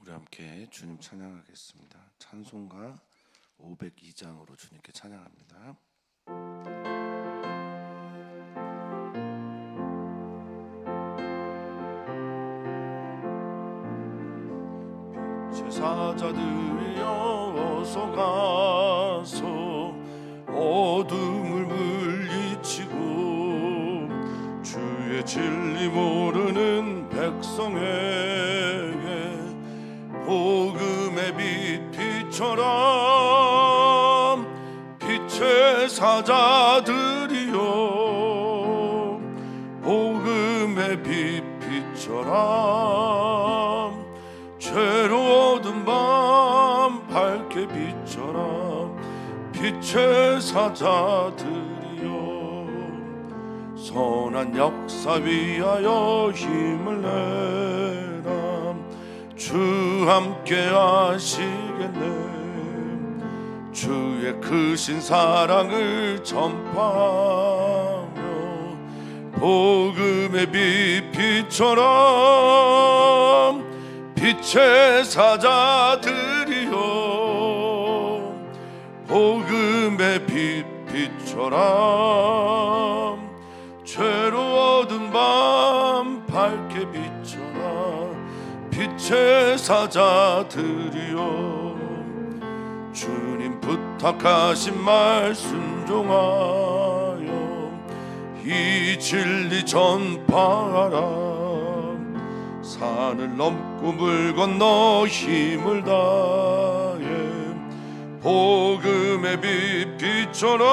우리 함께 주님 찬양하겠습니다. 찬송가 502장으로 주님께 찬양합니다. 제사자들이여 어서 가서 어둠을 물리치고 주의 진리 모르는 백성에게 복음의 빛 빛처럼 빛의 사자들이여 복음의 빛 빛처럼 죄로 얻은 밤 밝게 빛처럼 빛의 사자들이여 선한 역사 위하여 힘을 내라 주 함께 하시겠네 주의 크신 사랑을 전파하며 복음의 빛 빛처럼 빛의 사자들이여 복음의 빛 빛처럼 죄로 얻은 밤 밝게 빛처럼 빛의 사자들이여 주님 부탁하신 말 순종하여 이 진리 전파하라 산을 넘고 물 건너 힘을 다해 복음의 빛 빛처럼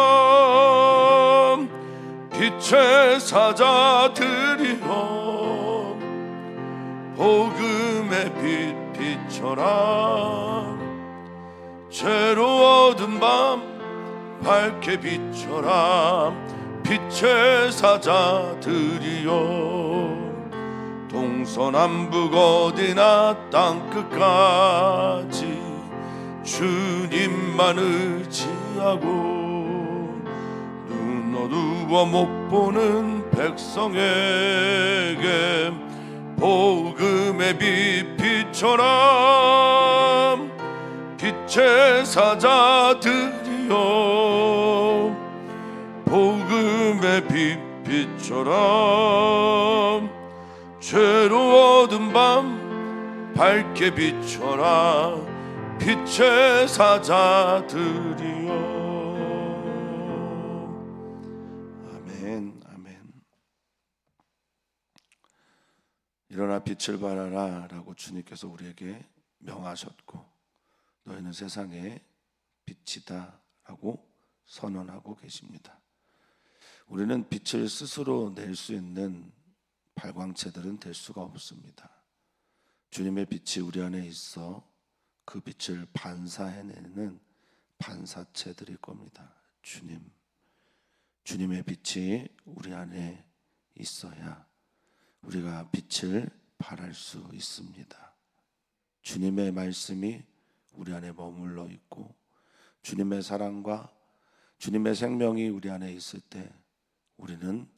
빛의 사자들이여 복음의 빛 빛처럼 죄로 얻은 밤 밝게 빛처럼 빛의 사자들이여 동서남북 어디나 땅끝까지 주님만 의지하고 눈 어두워 못 보는 백성에게 복음의 빛 빛처럼 빛의 사자들이여 복음의 빛 빛처럼 죄로 얻은 밤 밝게 비춰라 빛의 사자들이여 아멘 아멘. 일어나 빛을 발하라 라고 주님께서 우리에게 명하셨고 너희는 세상의 빛이다 라고 선언하고 계십니다. 우리는 빛을 스스로 낼 수 있는 발광체들은 될 수가 없습니다. 주님의 빛이 우리 안에 있어 그 빛을 반사해내는 반사체들일 겁니다. 주님의 빛이 우리 안에 있어야 우리가 빛을 발할 수 있습니다. 주님의 말씀이 우리 안에 머물러 있고 주님의 사랑과 주님의 생명이 우리 안에 있을 때 우리는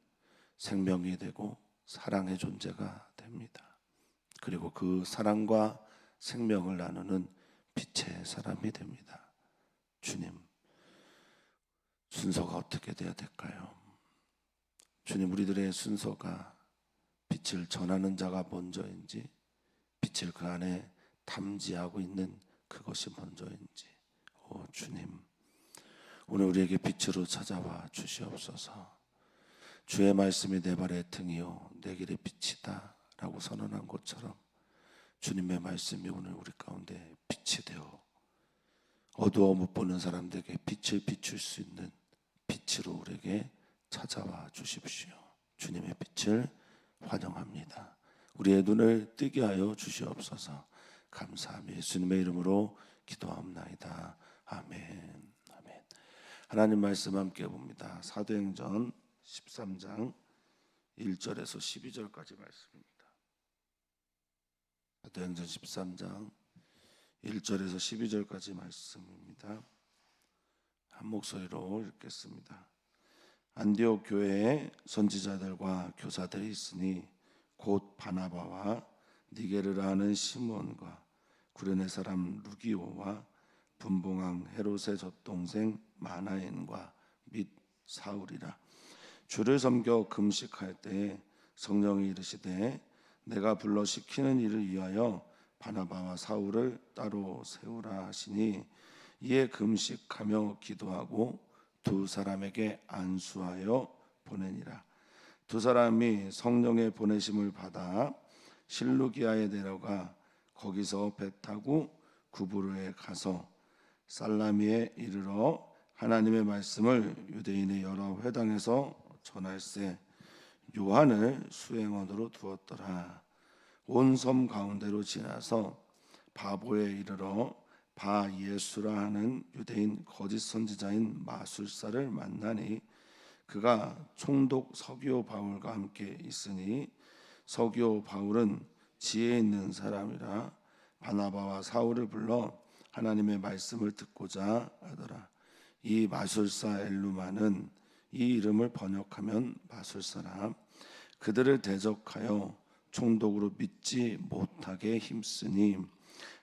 생명이 되고 사랑의 존재가 됩니다. 그리고 그 사랑과 생명을 나누는 빛의 사람이 됩니다. 주님, 순서가 어떻게 돼야 될까요? 주님, 우리들의 순서가 빛을 전하는 자가 먼저인지 빛을 그 안에 담지하고 있는 그것이 먼저인지 주님, 오늘 우리에게 빛으로 찾아와 주시옵소서. 주의 말씀이 내 발의 등이요 내 길의 빛이다 라고 선언한 것처럼 주님의 말씀이 오늘 우리 가운데 빛이 되어 어두워 못 보는 사람들에게 빛을 비출 수 있는 빛으로 우리에게 찾아와 주십시오. 주님의 빛을 환영합니다. 우리의 눈을 뜨게 하여 주시옵소서. 감사하며 예수님의 이름으로 기도합나이다. 아멘. 아멘. 하나님 말씀 함께 봅니다. 사도행전 13장 1절에서 12절까지 말씀입니다. 사도행전 13장 1절에서 12절까지 말씀입니다. 한 목소리로 읽겠습니다. 안디옥 교회에 선지자들과 교사들이 있으니 곧 바나바와 니게르라 하는 시몬과 구레네 사람 루기오와 분봉왕 헤롯의 젖동생 마나엔과 및 사울이라. 주를 섬겨 금식할 때에 성령이 이르시되 내가 불러 시키는 일을 위하여 바나바와 사울을 따로 세우라 하시니 이에 금식하며 기도하고 두 사람에게 안수하여 보내니라. 두 사람이 성령의 보내심을 받아 실루기아에 내려가 거기서 배 타고 구브로에 가서 살라미에 이르러 하나님의 말씀을 유대인의 여러 회당에서 전할세 요한을 수행원으로 두었더라. 온 섬 가운데로 지나서 바보에 이르러 바 예수라 하는 유대인 거짓 선지자인 마술사를 만나니 그가 총독 서기오 바울과 함께 있으니 서기오 바울은 지혜 있는 사람이라 바나바와 사울을 불러 하나님의 말씀을 듣고자 하더라. 이 마술사 엘루마는 이 이름을 번역하면 마술사라. 그들을 대적하여 총독으로 믿지 못하게 힘쓰니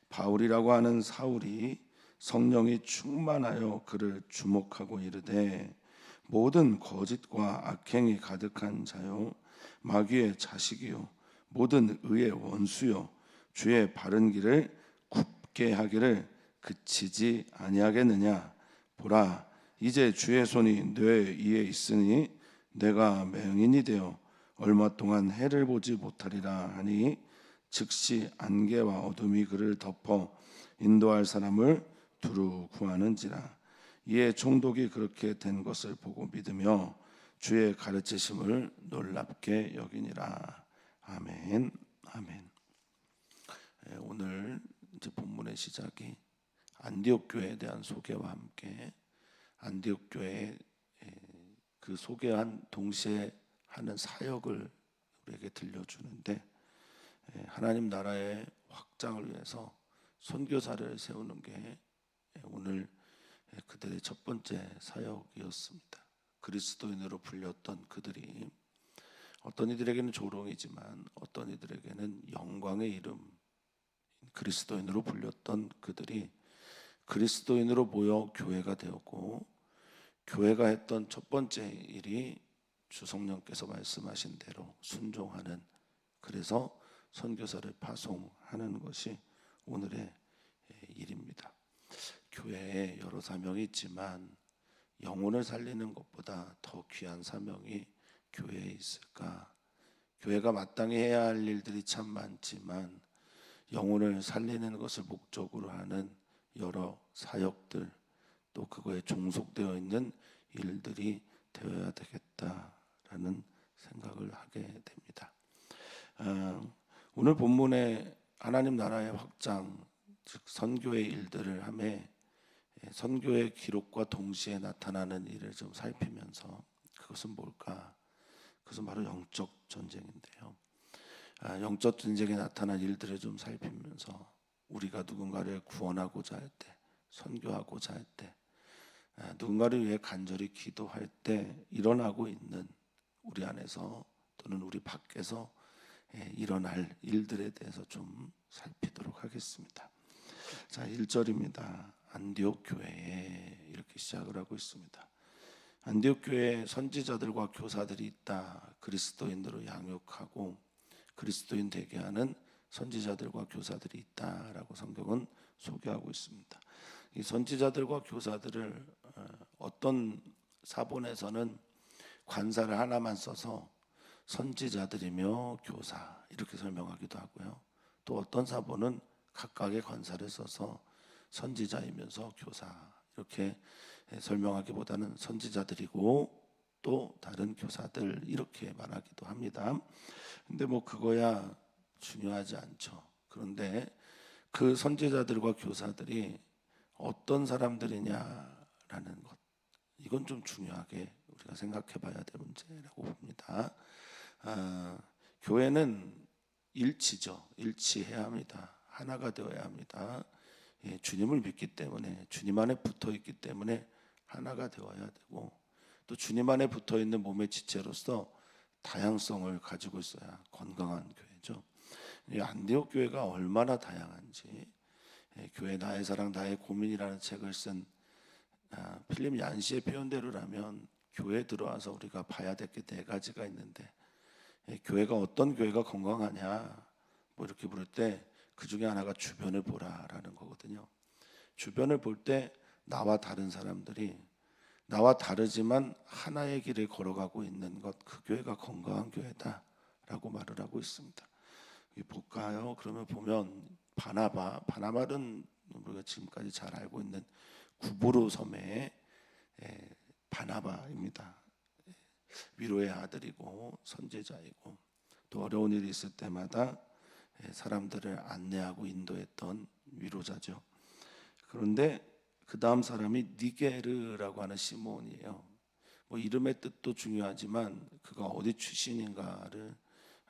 바울이라고 하는 사울이 성령이 충만하여 그를 주목하고 이르되 모든 거짓과 악행이 가득한 자요 마귀의 자식이요 모든 의의 원수요 주의 바른 길을 굽게 하기를 그치지 아니하겠느냐. 보라 이제 주의 손이 뇌 위에 있으니 내가 맹인이 되어 얼마 동안 해를 보지 못하리라 하니 즉시 안개와 어둠이 그를 덮어 인도할 사람을 두루 구하는지라. 이에 총독이 그렇게 된 것을 보고 믿으며 주의 가르치심을 놀랍게 여기니라. 아멘. 아멘. 오늘 이제 본문의 시작이 안디옥 교회에 대한 소개와 함께 안디옥 교회의 그 소개한 동시에 하는 사역을 우리에게 들려주는데 하나님 나라의 확장을 위해서 선교사를 세우는 게 오늘 그들의 첫 번째 사역이었습니다. 그리스도인으로 불렸던 그들이 어떤 이들에게는 조롱이지만 어떤 이들에게는 영광의 이름 그리스도인으로 불렸던 그들이 그리스도인으로 모여 교회가 되었고 교회가 했던 첫 번째 일이 주 성령께서 말씀하신 대로 순종하는 그래서 선교사를 파송하는 것이 오늘의 일입니다. 교회에 여러 사명이 있지만 영혼을 살리는 것보다 더 귀한 사명이 교회에 있을까? 교회가 마땅히 해야 할 일들이 참 많지만 영혼을 살리는 것을 목적으로 하는 여러 사역들 또 그거에 종속되어 있는 일들이 되어야 되겠다라는 생각을 하게 됩니다. 오늘 본문에 하나님 나라의 확장 즉 선교의 일들을 하매 선교의 기록과 동시에 나타나는 일을 좀 살피면서 그것은 뭘까? 그것은 바로 영적 전쟁인데요. 영적 전쟁에 나타난 일들을 좀 살피면서 우리가 누군가를 구원하고자 할 때, 선교하고자 할 때, 누군가를 위해 간절히 기도할 때 일어나고 있는 우리 안에서 또는 우리 밖에서 일어날 일들에 대해서 좀 살피도록 하겠습니다. 자, 1절입니다. 안디옥 교회에 이렇게 시작을 하고 있습니다. 안디옥 교회에 선지자들과 교사들이 있다. 그리스도인들을 양육하고 그리스도인 되게 하는 선지자들과 교사들이 있다라고 성경은 소개하고 있습니다. 이 선지자들과 교사들을 어떤 사본에서는 관사를 하나만 써서 선지자들이며 교사 이렇게 설명하기도 하고요. 또 어떤 사본은 각각의 관사를 써서 선지자이면서 교사 이렇게 설명하기보다는 선지자들이고 또 다른 교사들 이렇게 말하기도 합니다. 근데 뭐 그거야 중요하지 않죠. 그런데 그 선지자들과 교사들이 어떤 사람들이냐라는 것 이건 좀 중요하게 우리가 생각해 봐야 될 문제라고 봅니다. 교회는 일치죠. 일치해야 합니다. 하나가 되어야 합니다. 주님을 믿기 때문에 주님 안에 붙어 있기 때문에 하나가 되어야 되고 또 주님 안에 붙어 있는 몸의 지체로서 다양성을 가지고 있어야 건강한 교회죠. 이 안디옥 교회가 얼마나 다양한지 교회 나의 사랑 나의 고민이라는 책을 쓴 필립 얀시의 표현대로라면 교회에 들어와서 우리가 봐야 될 게 네 가지가 있는데, 교회가 어떤 교회가 건강하냐 뭐 이렇게 부를 때 그 중에 하나가 주변을 보라라는 거거든요. 주변을 볼 때 나와 다른 사람들이 나와 다르지만 하나의 길을 걸어가고 있는 것, 그 교회가 건강한 교회다라고 말을 하고 있습니다. 여기 볼까요? 그러면 보면 바나바는 우리가 지금까지 잘 알고 있는 구브로 섬의 바나바입니다. 위로의 아들이고 선제자이고 또 어려운 일이 있을 때마다 사람들을 안내하고 인도했던 위로자죠. 그런데 그 다음 사람이 니게르라고 하는 시몬이에요. 뭐 이름의 뜻도 중요하지만 그가 어디 출신인가를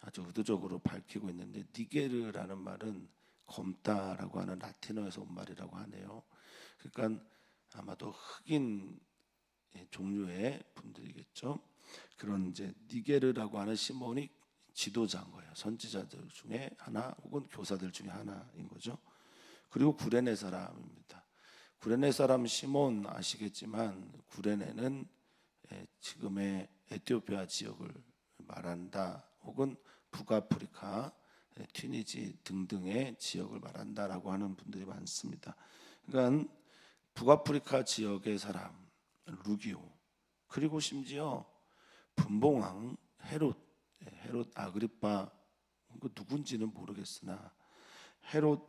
아주 의도적으로 밝히고 있는데, 니게르라는 말은 검다라고 하는 라틴어에서 온 말이라고 하네요. 그러니까 아마도 흑인 종류의 분들이겠죠. 그런 이제 니게르라고 하는 시몬이 지도자인 거예요. 선지자들 중에 하나 혹은 교사들 중에 하나인 거죠. 그리고 구레네 사람입니다. 구레네 사람 시몬 아시겠지만 구레네는 지금의 에티오피아 지역을 말한다, 혹은 북아프리카, 튀니지 등등의 지역을 말한다라고 하는 분들이 많습니다. 그러니까 북아프리카 지역의 사람 루기오, 그리고 심지어 분봉왕 헤롯 아그리파, 그 누군지는 모르겠으나 헤롯의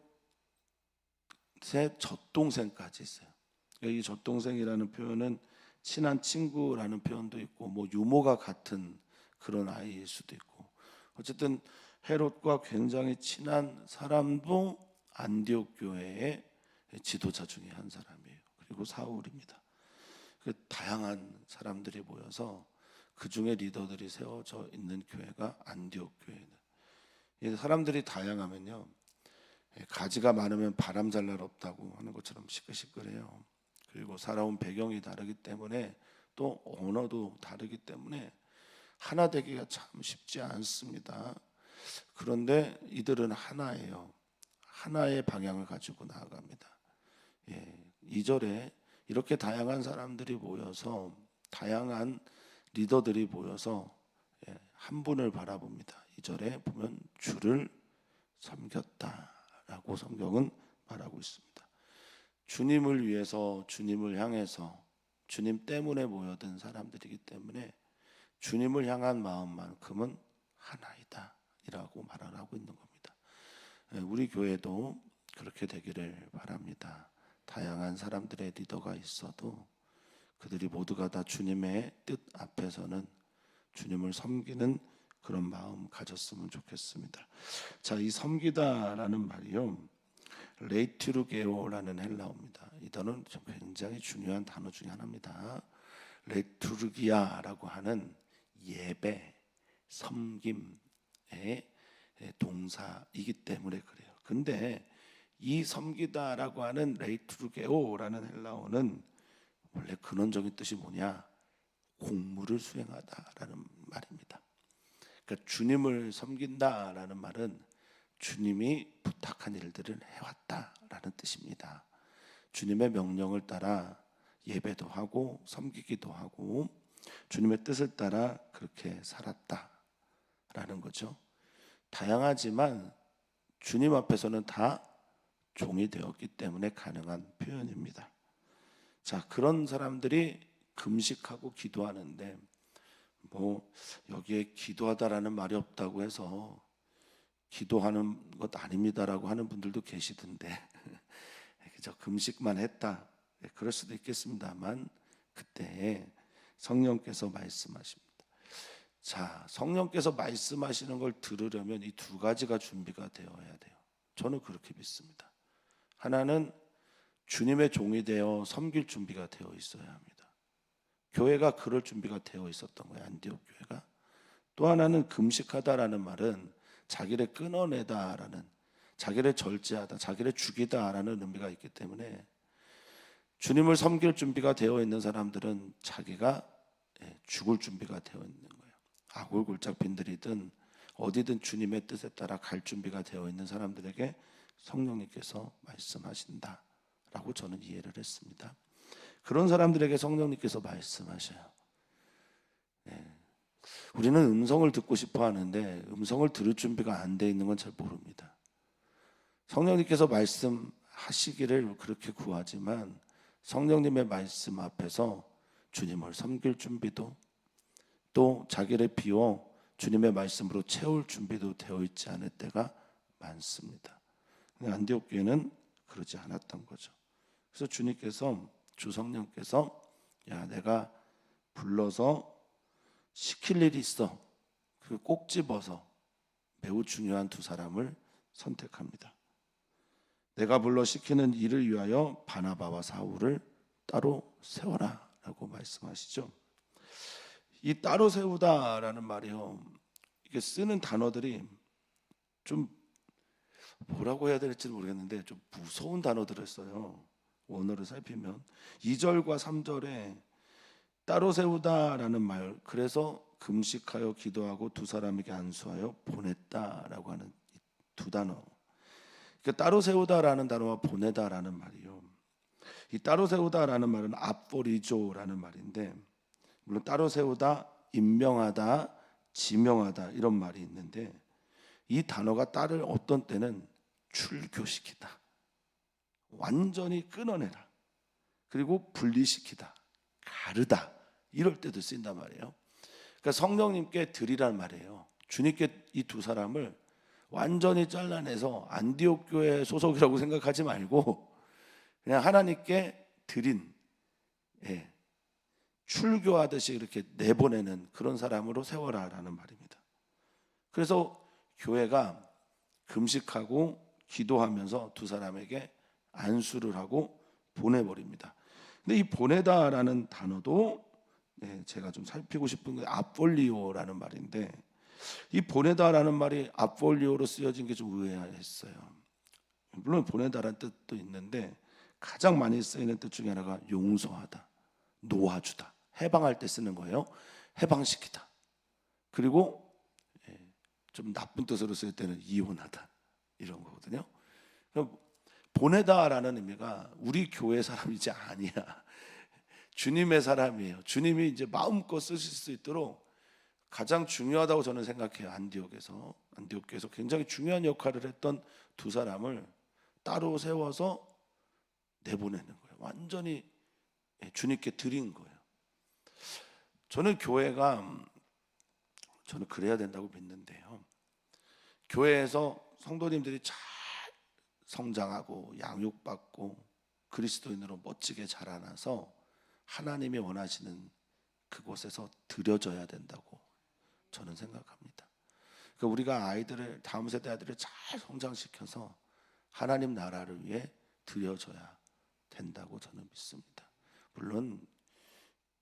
젖동생까지 있어요. 이 젖동생이라는 표현은 친한 친구라는 표현도 있고 뭐 유모가 같은 그런 아이일 수도 있고, 어쨌든 헤롯과 굉장히 친한 사람도 안디옥 교회의 지도자 중에 한 사람이에요. 그리고 사울입니다. 그 다양한 사람들이 모여서 그 중에 리더들이 세워져 있는 교회가 안디옥 교회는, 사람들이 다양하면요, 가지가 많으면 바람 잘 날 없다고 하는 것처럼 시끌시끌해요. 그리고 살아온 배경이 다르기 때문에 또 언어도 다르기 때문에 하나 되기가 참 쉽지 않습니다. 그런데 이들은 하나예요. 하나의 방향을 가지고 나아갑니다. 2절에 이렇게 다양한 사람들이 모여서, 다양한 리더들이 모여서 한 분을 바라봅니다. 2절에 보면 주를 섬겼다라고 성경은 말하고 있습니다. 주님을 위해서, 주님을 향해서, 주님 때문에 모여든 사람들이기 때문에 주님을 향한 마음만큼은 하나이다 이라고 말을 하고 있는 겁니다. 우리 교회도 그렇게 되기를 바랍니다. 다양한 사람들의 리더가 있어도 그들이 모두가 다 주님의 뜻 앞에서는 주님을 섬기는 그런 마음 가졌으면 좋겠습니다. 자, 이 섬기다라는 말이요, 레이투르게오라는 헬라어입니다. 이 단어는 굉장히 중요한 단어 중에 하나입니다. 레투르기아라고 하는 예배, 섬김의 동사이기 때문에 그래요. 근데 이 섬기다라고 하는 레이투르게오라는 헬라어는 원래 근원적인 뜻이 뭐냐? 공무를 수행하다라는 말입니다. 그러니까 주님을 섬긴다라는 말은 주님이 부탁한 일들을 해왔다라는 뜻입니다. 주님의 명령을 따라 예배도 하고 섬기기도 하고 주님의 뜻을 따라 그렇게 살았다라는 거죠. 다양하지만 주님 앞에서는 다 종이 되었기 때문에 가능한 표현입니다. 자, 그런 사람들이 금식하고 기도하는데, 뭐 여기에 기도하다라는 말이 없다고 해서 기도하는 것 아닙니다라고 하는 분들도 계시던데 그저 금식만 했다, 그럴 수도 있겠습니다만 그때 성령께서 말씀하십니다. 자, 성령께서 말씀하시는 걸 들으려면 이 두 가지가 준비가 되어야 돼요. 저는 그렇게 믿습니다. 하나는 주님의 종이 되어 섬길 준비가 되어 있어야 합니다. 교회가 그럴 준비가 되어 있었던 거예요. 안디옥 교회가. 또 하나는 금식하다라는 말은 자기를 끊어내다라는, 자기를 절제하다, 자기를 죽이다라는 의미가 있기 때문에 주님을 섬길 준비가 되어 있는 사람들은 자기가 죽을 준비가 되어 있는 거예요. 아골골짝 빈들이든 어디든 주님의 뜻에 따라 갈 준비가 되어 있는 사람들에게 성령님께서 말씀하신다라고 저는 이해를 했습니다. 그런 사람들에게 성령님께서 말씀하셔요. 네. 우리는 음성을 듣고 싶어 하는데 음성을 들을 준비가 안 돼 있는 건 잘 모릅니다. 성령님께서 말씀하시기를 그렇게 구하지만 성령님의 말씀 앞에서 주님을 섬길 준비도 또 자기를 비워 주님의 말씀으로 채울 준비도 되어 있지 않을 때가 많습니다. 안디옥 교회는 그러지 않았던 거죠. 그래서 주님께서 주 성령께서 야 내가 불러서 시킬 일이 있어. 그 꼭 집어서 매우 중요한 두 사람을 선택합니다. 내가 불러 시키는 일을 위하여 바나바와 사울을 따로 세워라 라고 말씀하시죠. 이 따로 세우다라는 말이요, 이게 쓰는 단어들이 좀 뭐라고 해야 될지 모르겠는데 좀 무서운 단어들을 써요. 원어를 살피면 2절과 3절에 따로 세우다라는 말, 그래서 금식하여 기도하고 두 사람에게 안수하여 보냈다라고 하는 두 단어. 그러니까 따로 세우다라는 단어와 보내다라는 말이요, 이 따로 세우다라는 말은 앞보리조라는 말인데, 물론 따로 세우다, 임명하다, 지명하다 이런 말이 있는데, 이 단어가 딸을 어떤 때는 출교시키다, 완전히 끊어내라, 그리고 분리시키다, 가르다 이럴 때도 쓰인단 말이에요. 그러니까 성령님께 드리란 말이에요. 주님께 이 두 사람을 완전히 잘라내서 안디옥 교회 소속이라고 생각하지 말고 그냥 하나님께 드린, 출교하듯이 이렇게 내보내는 그런 사람으로 세워라라는 말입니다. 그래서 교회가 금식하고 기도하면서 두 사람에게 안수를 하고 보내버립니다. 근데 이 보내다라는 단어도 제가 좀 살피고 싶은 게 아폴리오라는 말인데, 이 보내다라는 말이 아폴리오로 쓰여진 게 좀 의아했어요. 물론 보내다라는 뜻도 있는데 가장 많이 쓰이는 뜻 중에 하나가 용서하다, 놓아주다, 해방할 때 쓰는 거예요. 해방시키다. 그리고 좀 나쁜 뜻으로 쓸 때는 이혼하다 이런 거거든요. 그럼 보내다라는 의미가 우리 교회 사람이지 아니야. 주님의 사람이에요. 주님이 이제 마음껏 쓰실 수 있도록 가장 중요하다고 저는 생각해요. 안디옥에서 굉장히 중요한 역할을 했던 두 사람을 따로 세워서 내보내는 거예요. 완전히 주님께 드린 거예요. 저는 교회가 저는 그래야 된다고 믿는데요. 교회에서 성도님들이 잘 성장하고 양육받고 그리스도인으로 멋지게 자라나서 하나님이 원하시는 그곳에서 드려져야 된다고 저는 생각합니다. 그러니까 우리가 아이들을, 다음 세대 아이들을 잘 성장시켜서 하나님 나라를 위해 드려져야 된다고 저는 믿습니다. 물론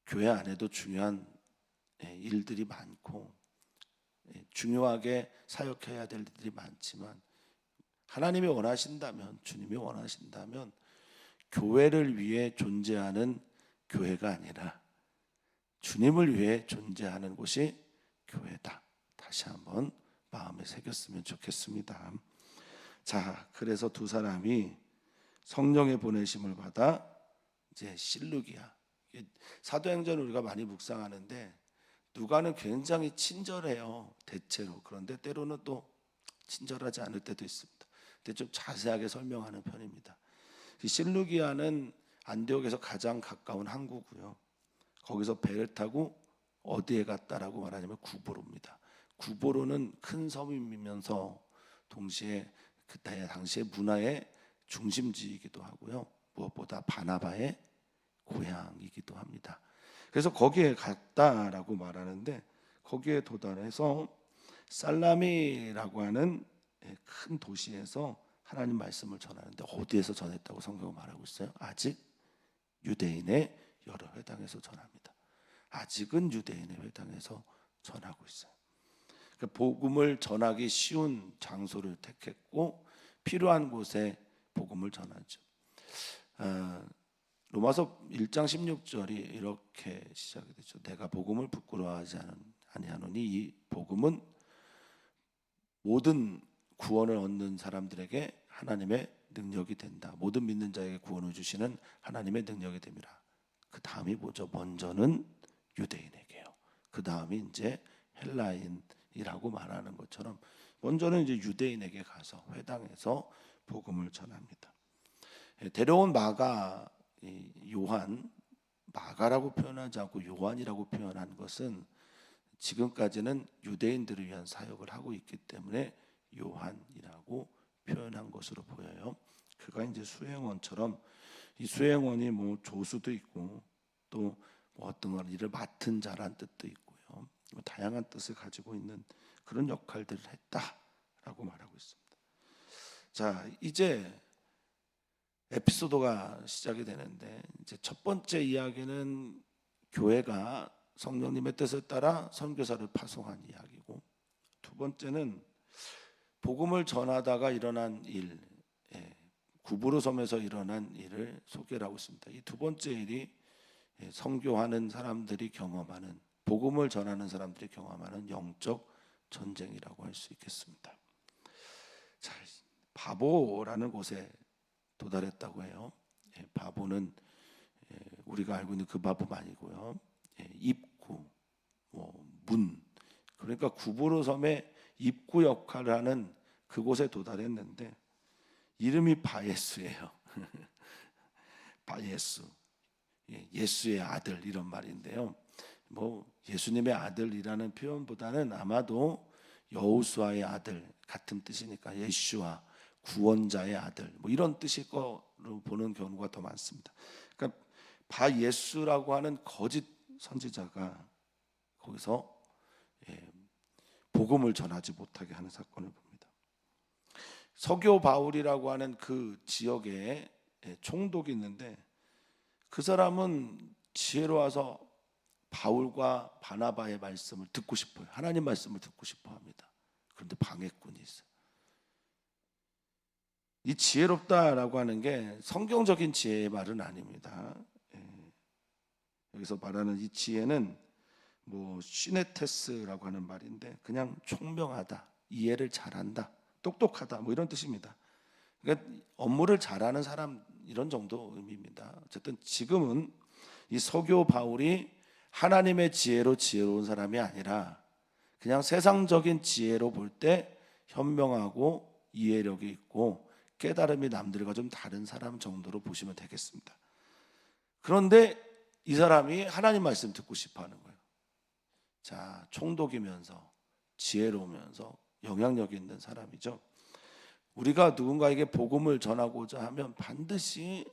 교회 안에도 중요한 일들이 많고 중요하게 사역해야 될 일들이 많지만, 하나님이 원하신다면, 주님이 원하신다면 교회를 위해 존재하는 교회가 아니라 주님을 위해 존재하는 곳이 교회다. 다시 한번 마음에 새겼으면 좋겠습니다. 자, 그래서 두 사람이 성령의 보내심을 받아 이제 실루기아, 사도행전을 우리가 많이 묵상하는데 누가는 굉장히 친절해요, 대체로. 그런데 때로는 또 친절하지 않을 때도 있습니다. 근데 좀 자세하게 설명하는 편입니다. 실루기아는 안디옥에서 가장 가까운 항구고요. 거기서 배를 타고 어디에 갔다라고 말하냐면 구보로입니다. 구보로는 큰 섬이면서 동시에 그때 당시의 문화의 중심지이기도 하고요. 무엇보다 바나바의 고향이기도 합니다. 그래서 거기에 갔다라고 말하는데, 거기에 도달해서 살라미라고 하는 큰 도시에서 하나님 말씀을 전하는데, 어디에서 전했다고 성경은 말하고 있어요? 아직 유대인의 여러 회당에서 전합니다. 아직은 유대인의 회당에서 전하고 있어요. 그러니까 복음을 전하기 쉬운 장소를 택했고 필요한 곳에 복음을 전하죠. 로마서 1장 16절이 이렇게 시작이 되죠. 내가 복음을 부끄러워하지 아니하노니 이 복음은 모든 구원을 얻는 사람들에게 하나님의 능력이 된다. 모든 믿는 자에게 구원을 주시는 하나님의 능력이 됩니다. 그 다음이 뭐죠? 먼저는 유대인에게요. 그 다음이 이제 헬라인이라고 말하는 것처럼 먼저는 이제 유대인에게 가서 회당에서 복음을 전합니다. 데려온 마가, 요한, 마가라고 표현하지 않고 요한이라고 표현한 것은 지금까지는 유대인들을 위한 사역을 하고 있기 때문에 요한이라고 표현한 것으로 보여요. 그가 이제 수행원처럼, 이 수행원이 뭐 조수도 있고 또 뭐 어떤 일을 맡은 자란 뜻도 있고요. 다양한 뜻을 가지고 있는 그런 역할들을 했다라고 말하고 있습니다. 자, 이제 에피소드가 시작이 되는데, 이제 첫 번째 이야기는 교회가 성령님의 뜻을 따라 선교사를 파송한 이야기고, 두 번째는 복음을 전하다가 일어난 일, 구부로 섬에서 일어난 일을 소개를 하고 있습니다. 이 두 번째 일이 선교하는 사람들이 경험하는, 복음을 전하는 사람들이 경험하는 영적 전쟁이라고 할 수 있겠습니다. 자, 바보라는 곳에 도달했다고 해요. 바보는 우리가 알고 있는 그 바보 아니고요. 입구, 문, 그러니까 구부로 섬의 입구 역할을 하는 그곳에 도달했는데 이름이 바예수예요. 바예수, 예수의 아들 이런 말인데요. 뭐 예수님의 아들이라는 표현보다는 아마도 여호수아의 아들 같은 뜻이니까 예슈아, 구원자의 아들, 뭐 이런 뜻일 거로 보는 경우가 더 많습니다. 그러니까 바예수라고 하는 거짓 선지자가 거기서 복음을 전하지 못하게 하는 사건을 봅니다. 서교 바울이라고 하는 그 지역에 총독이 있는데 그 사람은 지혜로워서 바울과 바나바의 말씀을 듣고 싶어요. 하나님 말씀을 듣고 싶어 합니다. 그런데 방해꾼이 있어요. 이 지혜롭다라고 하는 게 성경적인 지혜의 말은 아닙니다. 여기서 말하는 이 지혜는 뭐 시네테스라고 하는 말인데 그냥 총명하다, 이해를 잘한다, 똑똑하다 뭐 이런 뜻입니다. 그러니까 업무를 잘하는 사람 이런 정도 의미입니다. 어쨌든 지금은 이 서교 바울이 하나님의 지혜로 지혜로운 사람이 아니라 그냥 세상적인 지혜로 볼 때 현명하고 이해력이 있고 깨달음이 남들과 좀 다른 사람 정도로 보시면 되겠습니다. 그런데 이 사람이 하나님 말씀 듣고 싶어 하는 거예요. 자, 총독이면서 지혜로우면서 영향력 있는 사람이죠. 우리가 누군가에게 복음을 전하고자 하면 반드시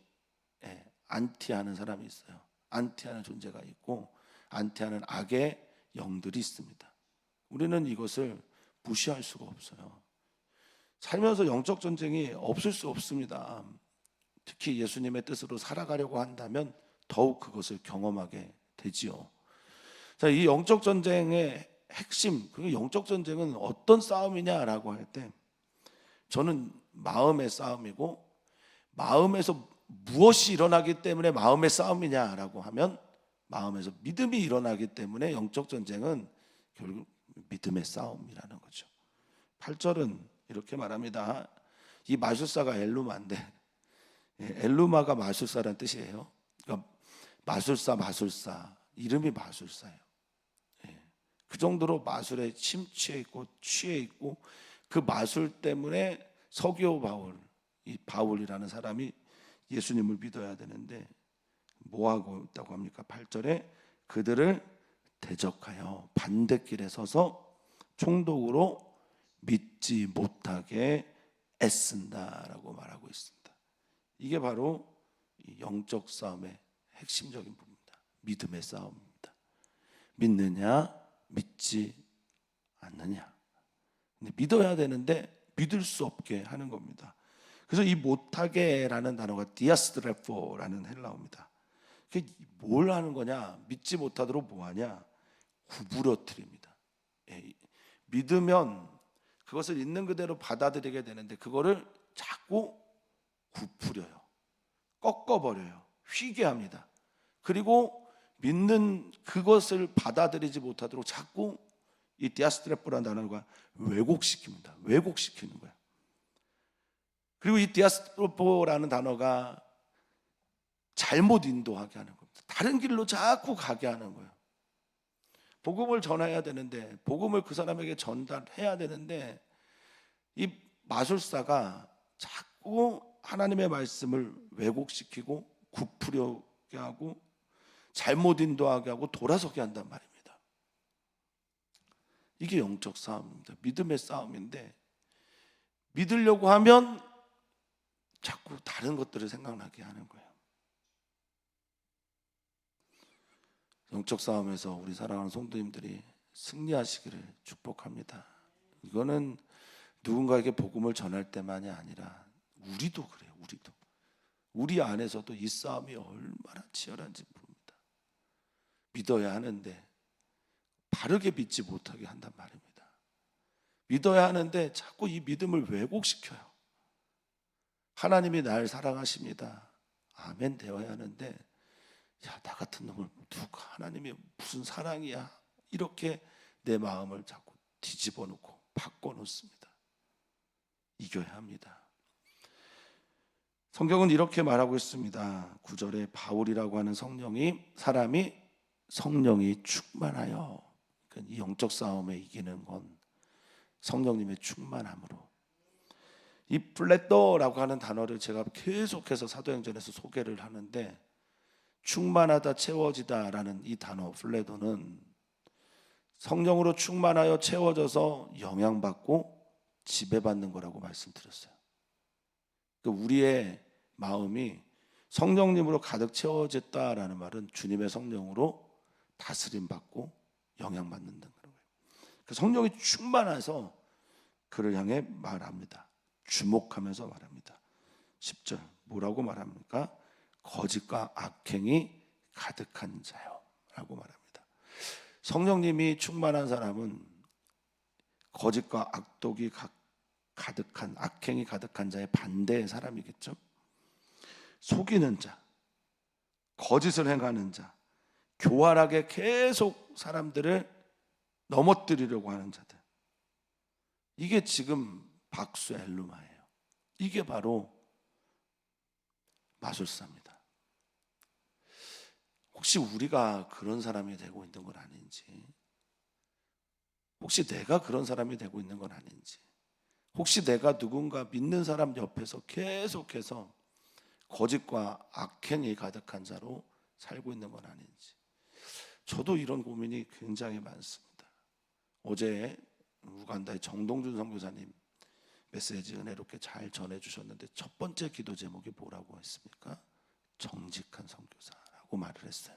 안티하는 사람이 있어요. 안티하는 존재가 있고 안티하는 악의 영들이 있습니다. 우리는 이것을 무시할 수가 없어요. 살면서 영적 전쟁이 없을 수 없습니다. 특히 예수님의 뜻으로 살아가려고 한다면 더욱 그것을 경험하게 되지요. 자, 이 영적 전쟁의 핵심, 그 영적 전쟁은 어떤 싸움이냐라고 할 때 저는 마음의 싸움이고, 마음에서 무엇이 일어나기 때문에 마음의 싸움이냐라고 하면 마음에서 믿음이 일어나기 때문에 영적 전쟁은 결국 믿음의 싸움이라는 거죠. 8절은 이렇게 말합니다. 이 마술사가 엘루마인데, 엘루마가 마술사라는 뜻이에요. 그러니까 마술사, 이름이 마술사예요. 그 정도로 마술에 침취해 있고 취해 있고, 그 마술 때문에 서교 바울, 이 바울이라는 사람이 예수님을 믿어야 되는데 뭐 하고 있다고 합니까? 8절에 그들을 대적하여 반대길에 서서 총독으로 믿지 못하게 애쓴다라고 말하고 있습니다. 이게 바로 영적 싸움의 핵심적인 부분입니다. 믿음의 싸움입니다. 믿느냐 믿지 않느냐. 근데 믿어야 되는데 믿을 수 없게 하는 겁니다. 그래서 이 못하게라는 단어가 디아스트레포라는 헬라어입니다. 그게 뭘 하는 거냐? 믿지 못하도록 뭐 하냐? 구부러뜨립니다. 믿으면 그것을 있는 그대로 받아들이게 되는데 그거를 자꾸 구부려요. 꺾어버려요. 휘게 합니다. 그리고 믿는 그것을 받아들이지 못하도록 자꾸 이 디아스트레포라는 단어가 왜곡시킵니다. 왜곡시키는 거예요. 그리고 이 디아스트레포라는 단어가 잘못 인도하게 하는 겁니다. 다른 길로 자꾸 가게 하는 거예요. 복음을 전해야 되는데, 복음을 그 사람에게 전달해야 되는데, 이 마술사가 자꾸 하나님의 말씀을 왜곡시키고 굽으려게 하고 잘못 인도하게 하고 돌아서게 한단 말입니다. 이게 영적 싸움입니다. 믿음의 싸움인데, 믿으려고 하면 자꾸 다른 것들을 생각나게 하는 거예요. 영적 싸움에서 우리 사랑하는 성도님들이 승리하시기를 축복합니다. 이거는 누군가에게 복음을 전할 때만이 아니라 우리도 그래요. 우리 안에서도 이 싸움이 얼마나 치열한지 모릅니다. 믿어야 하는데 바르게 믿지 못하게 한단 말입니다. 믿어야 하는데 자꾸 이 믿음을 왜곡시켜요. 하나님이 날 사랑하십니다. 아멘 되어야 하는데, 야, 나 같은 놈을 누가 하나님이 무슨 사랑이야, 이렇게 내 마음을 자꾸 뒤집어 놓고 바꿔 놓습니다. 이겨야 합니다. 성경은 이렇게 말하고 있습니다. 9절에 바울이라고 하는 사람이 성령이 충만하여, 그러니까 이 영적 싸움에 이기는 건 성령님의 충만함으로. 이 플레토라고 하는 단어를 제가 계속해서 사도행전에서 소개를 하는데, 충만하다, 채워지다 라는 이 단어 플레토는 성령으로 충만하여 채워져서 영향받고 지배받는 거라고 말씀드렸어요. 우리의 마음이 성령님으로 가득 채워졌다라는 말은 주님의 성령으로 다스림받고 영향받는다는 거예요. 성령이 충만해서 그를 향해 말합니다. 주목하면서 말합니다. 10절 뭐라고 말합니까? 거짓과 악행이 가득한 자요 라고 말합니다. 성령님이 충만한 사람은 거짓과 악독이 가득한, 악행이 가득한 자의 반대의 사람이겠죠. 속이는 자, 거짓을 행하는 자, 교활하게 계속 사람들을 넘어뜨리려고 하는 자들, 이게 지금 박수 엘루마예요. 이게 바로 마술사입니다. 혹시 우리가 그런 사람이 되고 있는 건 아닌지, 혹시 내가 그런 사람이 되고 있는 건 아닌지, 혹시 내가 누군가 믿는 사람 옆에서 계속해서 거짓과 악행이 가득한 자로 살고 있는 건 아닌지, 저도 이런 고민이 굉장히 많습니다. 어제 우간다의 정동준 선교사님 메시지 은혜롭게 잘 전해주셨는데, 첫 번째 기도 제목이 뭐라고 했습니까? 정직한 선교사라고 말을 했어요.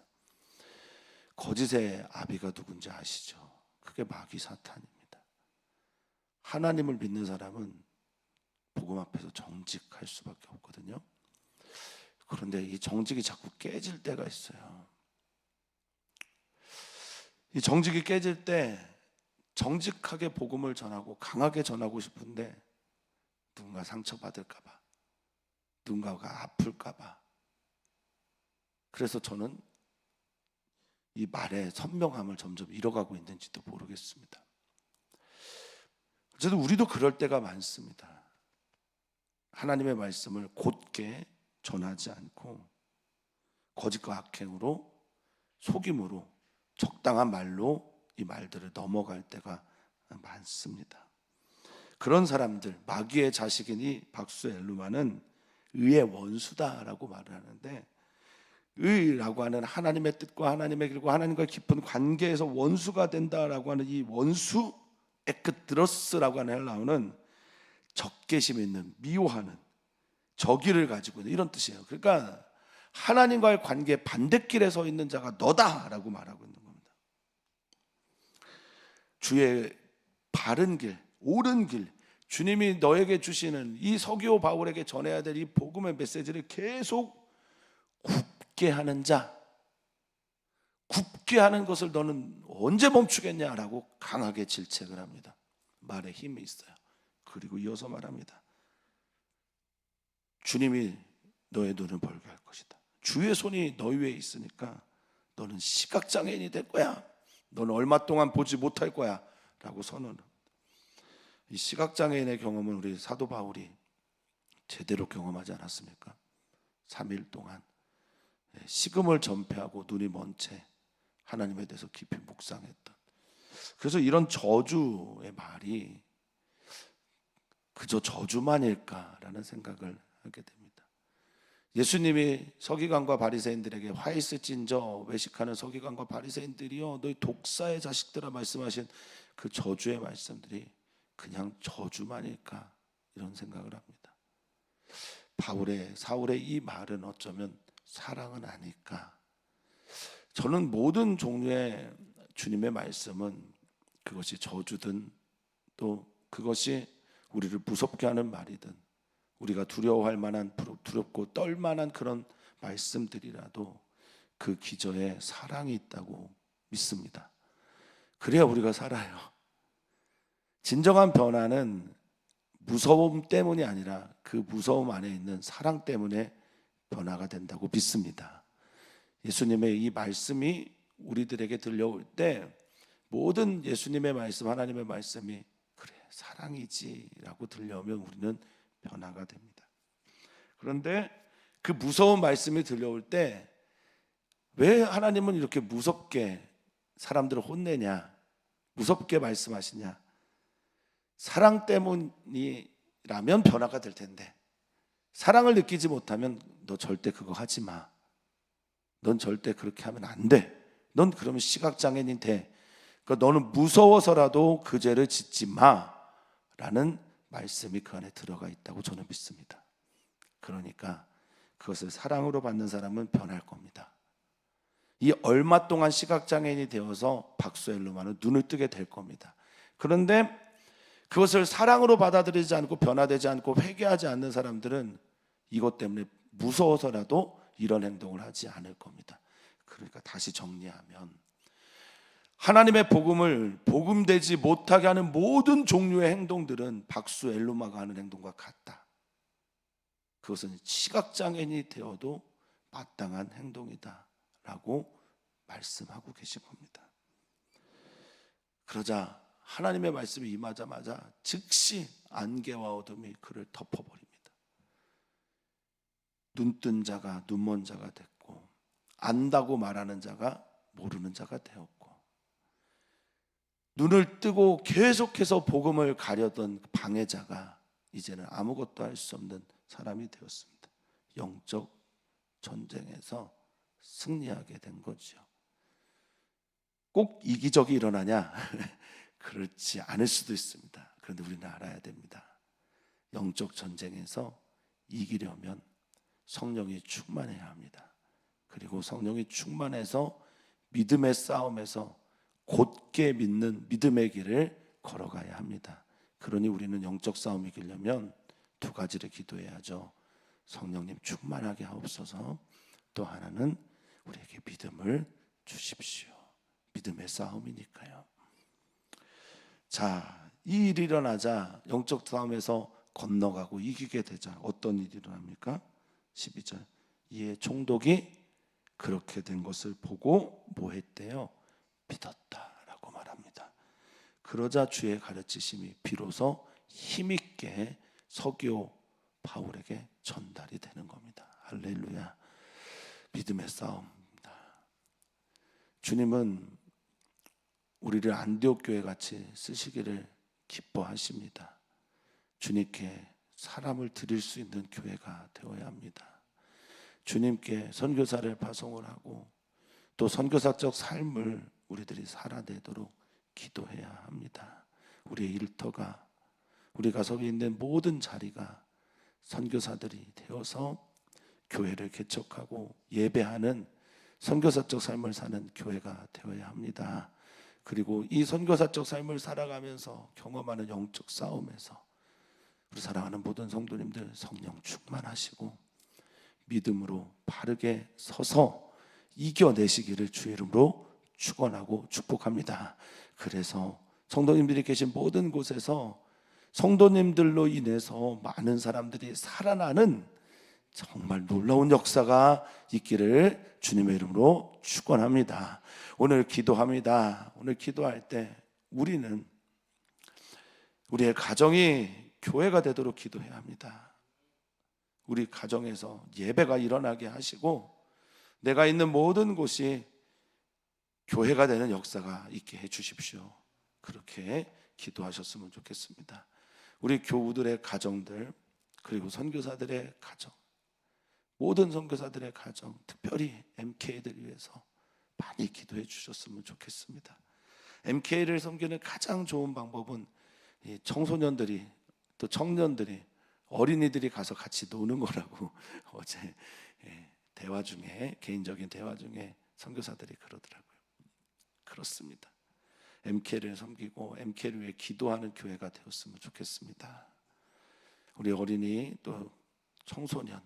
거짓의 아비가 누군지 아시죠? 그게 마귀 사탄입니다. 하나님을 믿는 사람은 복음 앞에서 정직할 수밖에 없거든요. 그런데 이 정직이 자꾸 깨질 때가 있어요. 이 정직이 깨질 때 정직하게 복음을 전하고 강하게 전하고 싶은데 누군가 상처받을까 봐, 누군가가 아플까 봐, 그래서 저는 이 말의 선명함을 점점 잃어가고 있는지도 모르겠습니다. 어쨌든 우리도 그럴 때가 많습니다. 하나님의 말씀을 곧게 전하지 않고 거짓과 악행으로, 속임으로, 적당한 말로 이 말들을 넘어갈 때가 많습니다. 그런 사람들, 마귀의 자식인 이 박수 엘루마는 의의 원수다라고 말을 하는데, 의라고 하는 하나님의 뜻과 하나님의 길과 하나님과 깊은 관계에서 원수가 된다라고 하는 이 원수, 에크드로스라고 하는 헬라어는 적개심 있는, 미워하는, 적의를 가지고 있는 이런 뜻이에요. 그러니까 하나님과의 관계 반대길에 서 있는 자가 너다라고 말하고 있는 겁니다. 주의 바른 길, 옳은 길, 주님이 너에게 주시는 이 서기오 바울에게 전해야 될 이 복음의 메시지를 계속 굽게 하는 자, 굽게 하는 것을 너는 언제 멈추겠냐라고 강하게 질책을 합니다. 말에 힘이 있어요. 그리고 이어서 말합니다. 주님이 너의 눈을 벌게 할 것이다. 주의 손이 너 위에 있으니까 너는 시각장애인이 될 거야. 너는 얼마 동안 보지 못할 거야 라고 선언합니다. 이 시각장애인의 경험은 우리 사도 바울이 제대로 경험하지 않았습니까? 3일 동안 식음을 전폐하고 눈이 먼 채 하나님에 대해서 깊이 묵상했던. 그래서 이런 저주의 말이 그저 저주만일까라는 생각을 하게 됩니다. 예수님이 서기관과 바리새인들에게 화 있을진저 외식하는 서기관과 바리새인들이여 너희 독사의 자식들아 말씀하신 그 저주의 말씀들이 그냥 저주만일까 이런 생각을 합니다. 사울의 이 말은 어쩌면 사랑은 아닐까. 저는 모든 종류의 주님의 말씀은 그것이 저주든 또 그것이 우리를 무섭게 하는 말이든 우리가 두려워할 만한 두렵고 떨 만한 그런 말씀들이라도 그 기저에 사랑이 있다고 믿습니다. 그래야 우리가 살아요. 진정한 변화는 무서움 때문이 아니라 그 무서움 안에 있는 사랑 때문에 변화가 된다고 믿습니다. 예수님의 이 말씀이 우리들에게 들려올 때 모든 예수님의 말씀, 하나님의 말씀이 그래 사랑이지라고 들려오면 우리는 변화가 됩니다. 그런데 그 무서운 말씀이 들려올 때 왜 하나님은 이렇게 무섭게 사람들을 혼내냐, 무섭게 말씀하시냐? 사랑 때문이라면 변화가 될 텐데 사랑을 느끼지 못하면 너 절대 그거 하지 마. 넌 절대 그렇게 하면 안 돼. 넌 그러면 시각장애인이 돼. 그러니까 너는 무서워서라도 그 죄를 짓지 마 라는 말씀이 그 안에 들어가 있다고 저는 믿습니다. 그러니까 그것을 사랑으로 받는 사람은 변할 겁니다. 이 얼마 동안 시각장애인이 되어서 박수엘로마는 눈을 뜨게 될 겁니다. 그런데 그것을 사랑으로 받아들이지 않고 변화되지 않고 회개하지 않는 사람들은 이것 때문에 무서워서라도 이런 행동을 하지 않을 겁니다. 그러니까 다시 정리하면 하나님의 복음을 복음되지 못하게 하는 모든 종류의 행동들은 박수엘로마가 하는 행동과 같다. 그것은 시각장애인이 되어도 마땅한 행동이다 라고 말씀하고 계신 겁니다. 그러자 하나님의 말씀이 임하자마자 즉시 안개와 어둠이 그를 덮어버립니다. 눈뜬 자가 눈먼 자가 됐고 안다고 말하는 자가 모르는 자가 되었고 눈을 뜨고 계속해서 복음을 가려던 방해자가 이제는 아무것도 할 수 없는 사람이 되었습니다. 영적 전쟁에서 승리하게 된 거죠. 꼭 이기적이 일어나냐? 그렇지 않을 수도 있습니다. 그런데 우리는 알아야 됩니다. 영적 전쟁에서 이기려면 성령이 충만해야 합니다. 그리고 성령이 충만해서 믿음의 싸움에서 곧게 믿는 믿음의 길을 걸어가야 합니다. 그러니 우리는 영적 싸움 이기려면 두 가지를 기도해야죠. 성령님 충만하게 하옵소서. 또 하나는 우리에게 믿음을 주십시오. 믿음의 싸움이니까요. 자, 이 일이 일어나자 영적 싸움에서 건너가고 이기게 되자 어떤 일이 일어납니까? 12절 이에 총독이 그렇게 된 것을 보고 뭐 했대요? 믿었다라고 말합니다. 그러자 주의 가르치심이 비로소 힘있게 서기오 바울에게 전달이 되는 겁니다. 할렐루야. 믿음의 싸움입니다. 주님은 우리를 안디옥 교회 같이 쓰시기를 기뻐하십니다. 주님께 사람을 드릴 수 있는 교회가 되어야 합니다. 주님께 선교사를 파송을 하고 또 선교사적 삶을 우리들이 살아내도록 기도해야 합니다. 우리의 일터가 우리가 서 있는 모든 자리가 선교사들이 되어서 교회를 개척하고 예배하는 선교사적 삶을 사는 교회가 되어야 합니다. 그리고 이 선교사적 삶을 살아가면서 경험하는 영적 싸움에서 우리 사랑하는 모든 성도님들 성령 충만하시고 믿음으로 바르게 서서 이겨내시기를 주의 이름으로 축원하고 축복합니다. 그래서 성도님들이 계신 모든 곳에서 성도님들로 인해서 많은 사람들이 살아나는 정말 놀라운 역사가 있기를 주님의 이름으로 축원합니다. 오늘 기도합니다. 오늘 기도할 때 우리는 우리의 가정이 교회가 되도록 기도해야 합니다. 우리 가정에서 예배가 일어나게 하시고 내가 있는 모든 곳이 교회가 되는 역사가 있게 해 주십시오. 그렇게 기도하셨으면 좋겠습니다. 우리 교우들의 가정들, 그리고 선교사들의 가정, 모든 선교사들의 가정, 특별히 MK들 위해서 많이 기도해 주셨으면 좋겠습니다. MK를 섬기는 가장 좋은 방법은 이 청소년들이, 또 청년들이, 어린이들이 가서 같이 노는 거라고 어제 대화 중에, 개인적인 대화 중에 선교사들이 그러더라고요. 그렇습니다. MK를 섬기고 MK를 위해 기도하는 교회가 되었으면 좋겠습니다. 우리 어린이, 또 청소년,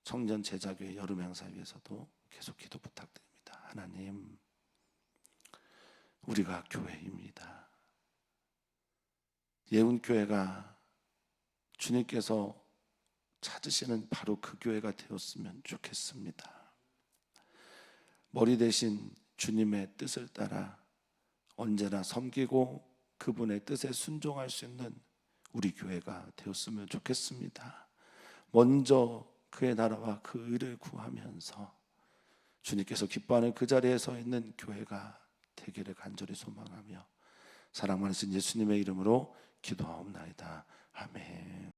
청년 제자교회 여름 행사 위해서도 계속 기도 부탁드립니다. 하나님, 우리가 교회입니다. 예운교회가 주님께서 찾으시는 바로 그 교회가 되었으면 좋겠습니다. 머리 대신 주님의 뜻을 따라 언제나 섬기고 그분의 뜻에 순종할 수 있는 우리 교회가 되었으면 좋겠습니다. 먼저 그의 나라와 그 의를 구하면서 주님께서 기뻐하는 그 자리에 서 있는 교회가 되기를 간절히 소망하며 사랑 많으신 예수님의 이름으로 기도하옵나이다. 아멘.